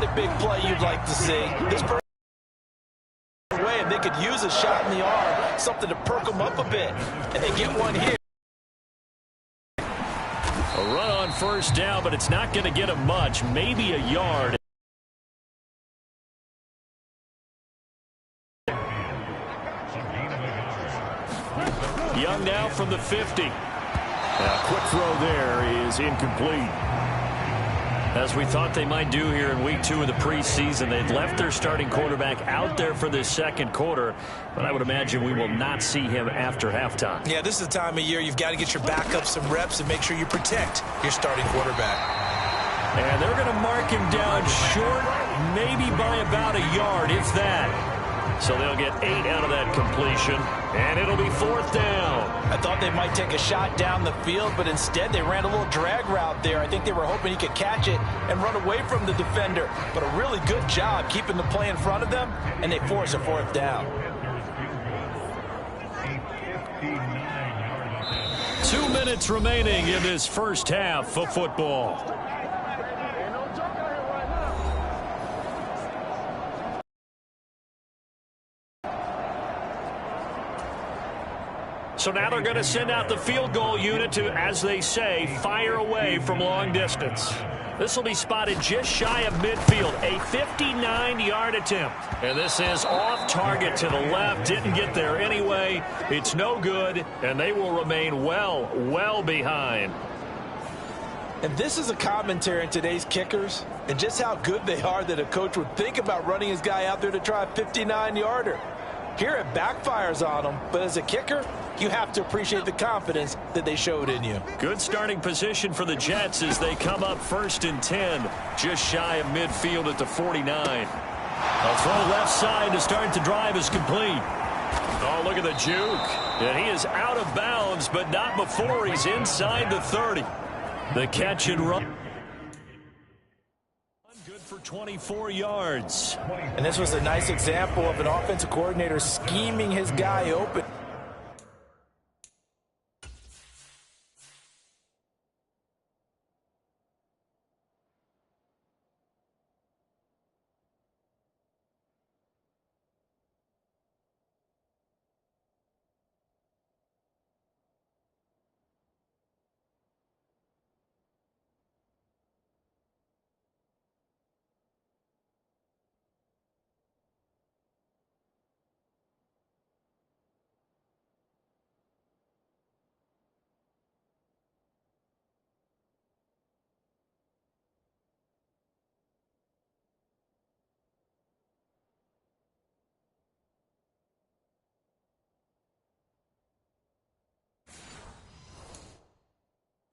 The big play you'd like to see. This person away, and they could use a shot in the arm, something to perk them up a bit, and they get one here. A run on first down, but it's not going to get him much, maybe a yard. Young now from the 50. A quick throw there is incomplete. As we thought they might do here in week 2 of the preseason, they'd left their starting quarterback out there for this second quarter, but I would imagine we will not see him after halftime. Yeah, this is the time of year you've got to get your backup some reps and make sure you protect your starting quarterback. And they're going to mark him down short, maybe by about a yard, if that. So they'll get 8 out of that completion, and it'll be 4th down. I thought they might take a shot down the field, but instead they ran a little drag route there. I think they were hoping he could catch it and run away from the defender. But a really good job keeping the play in front of them, and they force a 4th down. 2 minutes remaining in this first half of football. So now they're going to send out the field goal unit to, as they say, fire away from long distance. This will be spotted just shy of midfield, a 59-yard attempt. And this is off target to the left, didn't get there anyway. It's no good, and they will remain well behind. And this is a commentary on today's kickers and just how good they are that a coach would think about running his guy out there to try a 59-yarder. Here it backfires on them, but as a kicker, you have to appreciate the confidence that they showed in you. Good starting position for the Jets as they come up 1st and 10, just shy of midfield at the 49. A throw left side to start the drive is complete. Oh, look at the juke. And he is out of bounds, but not before he's inside the 30. The catch and run. Good for 24 yards. And this was a nice example of an offensive coordinator scheming his guy open.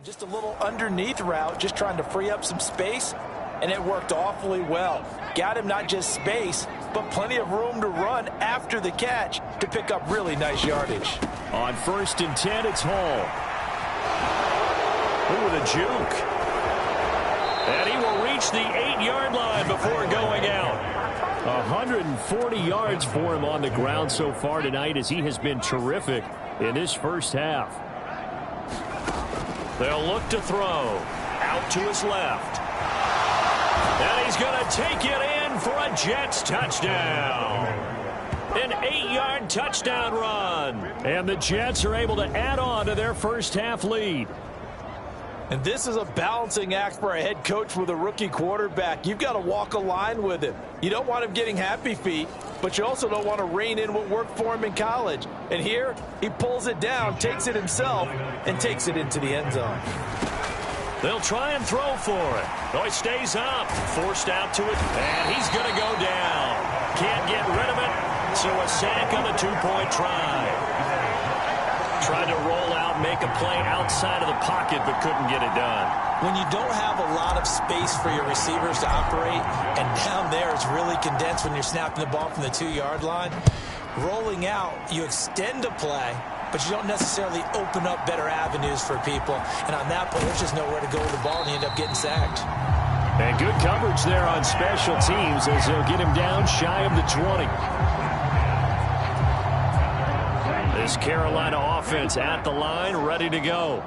Just a little underneath route, just trying to free up some space, and it worked awfully well. Got him not just space, but plenty of room to run after the catch to pick up really nice yardage. On 1st and 10, it's Hall. Ooh, with a juke. And he will reach the 8-yard line before going out. 140 yards for him on the ground so far tonight as he has been terrific in this first half. They'll look to throw. Out to his left. And he's going to take it in for a Jets touchdown. An 8-yard touchdown run. And the Jets are able to add on to their first half lead. And this is a balancing act for a head coach with a rookie quarterback. You've got to walk a line with him. You don't want him getting happy feet, but you also don't want to rein in what worked for him in college. And here, he pulls it down, takes it himself, and takes it into the end zone. They'll try and throw for it. Oh, he stays up. Forced out to it, and he's going to go down. Can't get rid of it, so a sack on the 2-point try. Tried to roll out, make a play outside of the pocket, but couldn't get it done. When you don't have a lot of space for your receivers to operate, and down there it's really condensed when you're snapping the ball from the 2-yard line, rolling out, you extend a play, but you don't necessarily open up better avenues for people. And on that point, there's just nowhere to go with the ball, and you end up getting sacked. And good coverage there on special teams as they'll get him down shy of the 20. This Carolina offense at the line, ready to go.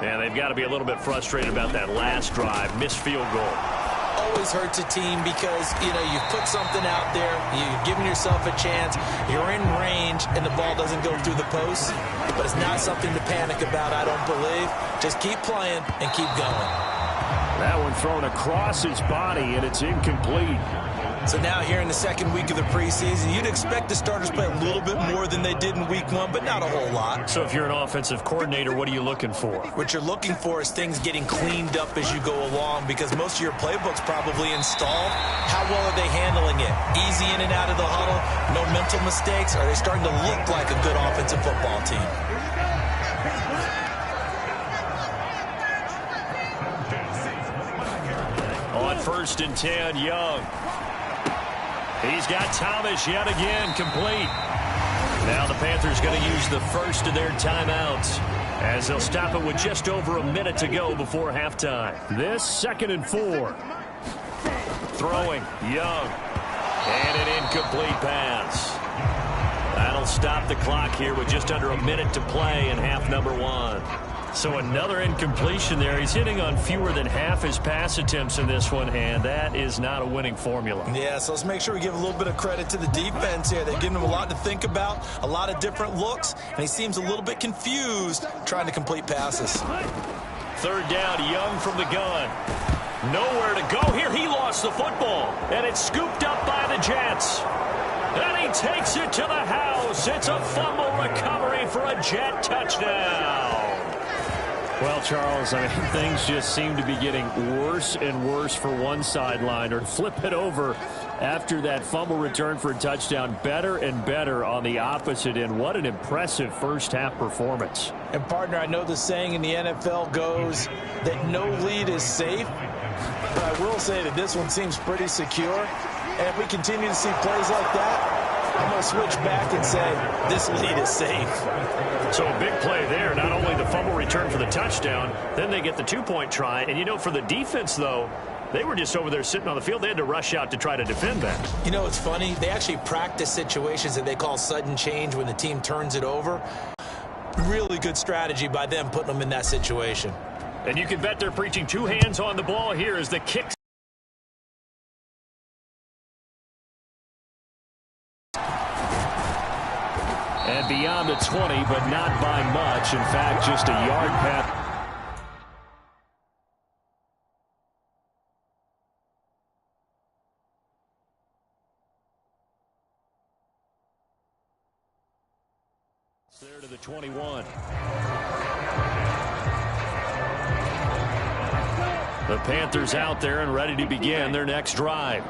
And they've got to be a little bit frustrated about that last drive, missed field goal. Always always hurts a team because, you've put something out there, you've given yourself a chance, you're in range, and the ball doesn't go through the post. But it's not something to panic about, I don't believe. Just keep playing and keep going. That one thrown across his body, and it's incomplete. So now here in the second week of the preseason, you'd expect the starters play a little bit more than they did in week one, but not a whole lot. So if you're an offensive coordinator, what are you looking for? What you're looking for is things getting cleaned up as you go along, because most of your playbook's probably installed. How well are they handling it? Easy in and out of the huddle, no mental mistakes? Are they starting to look like a good offensive football team? On 1st and 10, Young. He's got Thomas yet again complete. Now the Panthers going to use the first of their timeouts as they'll stop it with just over a minute to go before halftime. This 2nd and 4. Throwing, Young. And an incomplete pass. That'll stop the clock here with just under a minute to play in half number 1. So another incompletion there. He's hitting on fewer than half his pass attempts in this one, and that is not a winning formula. Yeah, so let's make sure we give a little bit of credit to the defense here. They've given him a lot to think about, a lot of different looks, and he seems a little bit confused trying to complete passes. 3rd down, Young from the gun. Nowhere to go here. He lost the football, and it's scooped up by the Jets. And he takes it to the house. It's a fumble recovery for a Jet touchdown. Well, Charles, things just seem to be getting worse and worse for one sideline. Or flip it over after that fumble return for a touchdown. Better and better on the opposite end. What an impressive first-half performance. And, partner, I know the saying in the NFL goes that no lead is safe. But I will say that this one seems pretty secure. And if we continue to see plays like that, I'm going to switch back and say this lead is safe. So a big play there. Not only the fumble return for the touchdown, then they get the 2-point try. And, for the defense, though, they were just over there sitting on the field. They had to rush out to try to defend that. It's funny. They actually practice situations that they call sudden change when the team turns it over. Really good strategy by them putting them in that situation. And you can bet they're preaching 2 hands on the ball here as the kick. And beyond the 20, but not by much. In fact, just a yard past. There to the 21. The Panthers out there and ready to begin their next drive.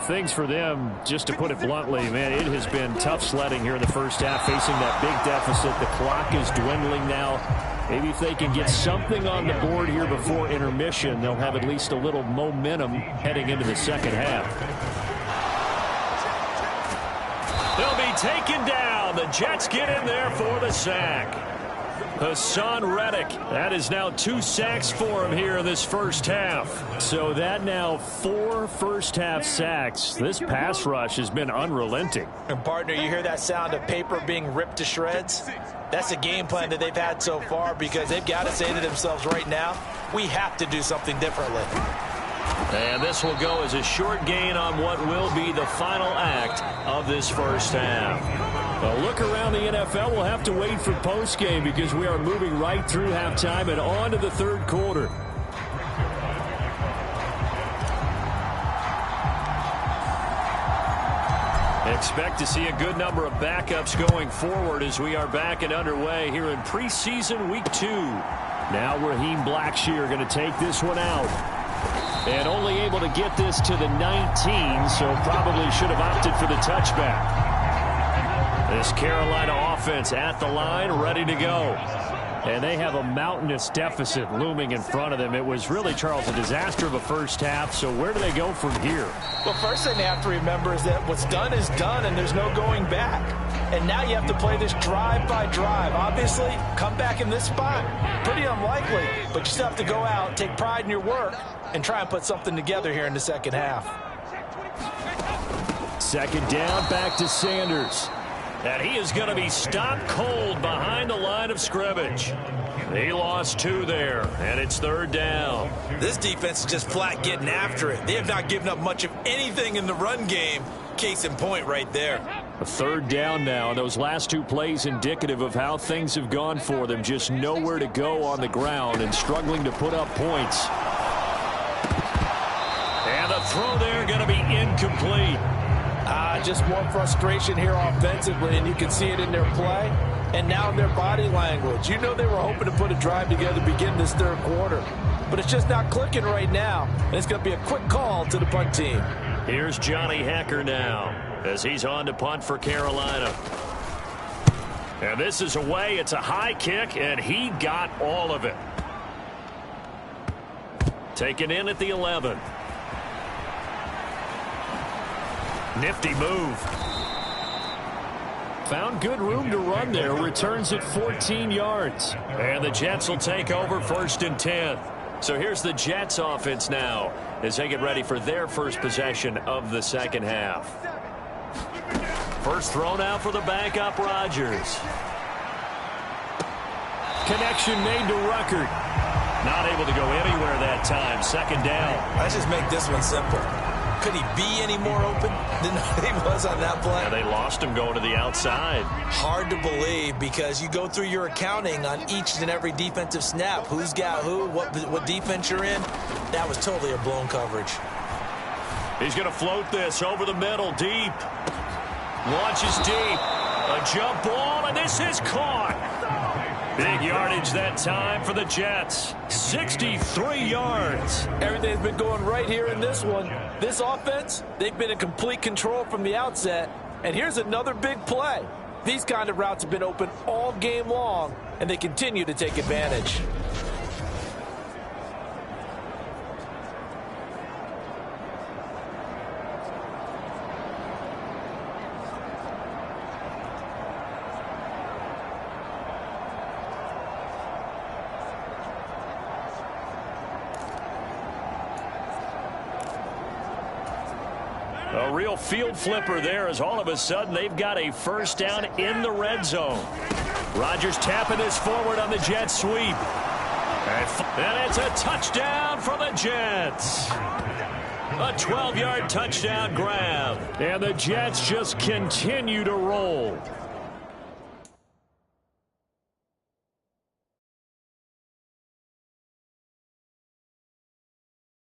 Things for them, just to put it bluntly, man, it has been tough sledding here in the first half, facing that big deficit. The clock is dwindling now. Maybe if they can get something on the board here before intermission, they'll have at least a little momentum heading into the second half. They'll be taken down. The Jets get in there for the sack. Hassan Reddick, that is now 2 sacks for him here in this first half. So that now 4 first-half sacks. This pass rush has been unrelenting. And, partner, you hear that sound of paper being ripped to shreds? That's the game plan that they've had so far, because they've got to say to themselves right now, we have to do something differently. And this will go as a short gain on what will be the final act of this first half. A look around the NFL. We'll have to wait for postgame because we are moving right through halftime and on to the third quarter. Expect to see a good number of backups going forward as we are back and underway here in preseason week 2. Now Raheem Blackshear going to take this one out. And only able to get this to the 19, so probably should have opted for the touchback. This Carolina offense at the line, ready to go. And they have a mountainous deficit looming in front of them. It was really, Charles, a disaster of a first half, so where do they go from here? Well, first thing they have to remember is that what's done is done, and there's no going back. And now you have to play this drive by drive. Obviously, come back in this spot, pretty unlikely, but you still have to go out, take pride in your work, and try and put something together here in the second half. Second down, back to Sanders. And he is going to be stopped cold behind the line of scrimmage. He lost 2 there, and it's 3rd down. This defense is just flat getting after it. They have not given up much of anything in the run game. Case in point right there. A 3rd down now. Those last 2 plays indicative of how things have gone for them. Just nowhere to go on the ground and struggling to put up points. And the throw there going to be incomplete. Just more frustration here offensively, and you can see it in their play and now in their body language. You know they were hoping to put a drive together to begin this 3rd quarter, but it's just not clicking right now, and it's going to be a quick call to the punt team. Here's Johnny Hecker now as he's on to punt for Carolina. And this is away. It's a high kick, and he got all of it. Taken in at the 11. Nifty move. Found good room to run there. Returns at 14 yards. And the Jets will take over 1st and 10. So here's the Jets offense now as they get ready for their first possession of the 2nd half. First throw now for the backup Rodgers. Connection made to Ruckert. Not able to go anywhere that time. 2nd down. Let's just make this one simple. Could he be any more open than he was on that play? And they lost him going to the outside. Hard to believe because you go through your accounting on each and every defensive snap. Who's got who, what defense you're in. That was totally a blown coverage. He's going to float this over the middle, deep. Launches deep. A jump ball, and this is caught. Big yardage that time for the Jets. 63 yards. Everything's been going right here in this one. This offense, they've been in complete control from the outset. And here's another big play. These kind of routes have been open all game long, and they continue to take advantage. A real field flipper there as all of a sudden they've got a 1st down in the red zone. Rodgers tapping this forward on the jet sweep. And it's a touchdown for the Jets. A 12-yard touchdown grab. And the Jets just continue to roll.